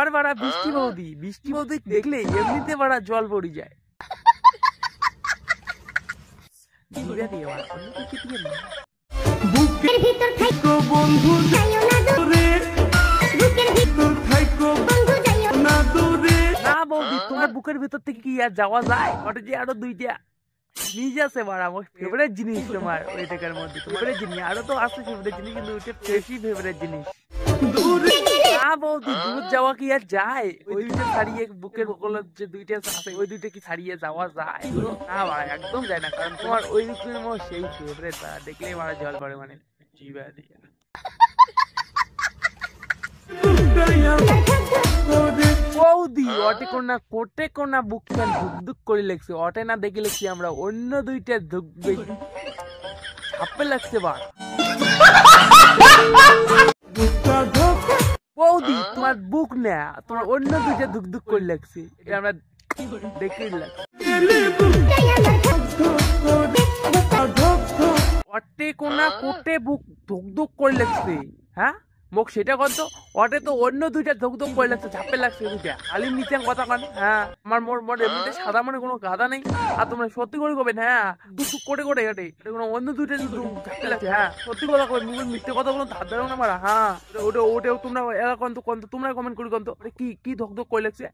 আমার বাড়া বৃষ্টি বৌদি দেখলে এমনিতে বাড়া জল পড়ে যায়। বুকের ভিতর থাইকো বন্ধু যাইও না দূরে, বুকের ভিতর থাইকো বন্ধু যাইও না দূরে। না বৌদি তোমার বুকের ভিতর থেকে কি আর যাওয়া যায়? ওটা যে আরো দুইটা জিনিস আছে বাড়া, আমার ফেভারিট জিনিস তোমার ওই টাকার মধ্যে। ফেভারিট জিনিস আরো তো আছে ফেভারিট জিনিস, কিন্তু ওইটা বেশি ফেভারিট জিনিস। না বৌদি দূর যাওয়া কি আর যায়? ওই দুইটা ছাড়িয়ে বুকের বগলের যে দুইটা আছে ওই দুইটা কি ছাড়িয়ে যাওয়া যায়? না ভাই একদম যায় না, কারণ তোমার ওই রকমের আমার সেই ফেভারিট, দেখলেই মারা জল পড়ে মানে জিভা দিয়ে। বৌদি অটে কোনা কোটে কোনা বুকখান ধুকধুক করে লেগছে, অটে না দেখে লেগছি আমরা অন্য দুইটা ধুকবে ছাপে লাগছে বা। বৌদি তোমার বুক না, তোমার অন্য দুইটা ধুকধুক করে লাগছে, এটা আমরা দেখেই লাগছে। অটে কোনা কোটে বুক ধুকধুক করে লাগছে, হ্যাঁ মোক সেটা কত? ওটে তো অন্য দুইটা ধুকধুক করে লাগছে, ঝাপে লাগছে দুইটা, খালি নিচে কথা কন। হ্যাঁ আমার মোর এমনিতে সাদা মনে কোনো গাদা নেই, আর তোমরা সত্যি করে কবেন হ্যাঁ দুঃখ করে করে হেঁটে কোনো অন্য দুইটা ঝাপে লাগছে। হ্যাঁ সত্যি কথা কবেন, মুখে মিথ্যে কথা বলুন ধার দেবো না মারা। হ্যাঁ ওটাও তোমরা এখন তো তোমরা কমেন্ট করি কন্ত কি কি ধক ধক করে লাগছে।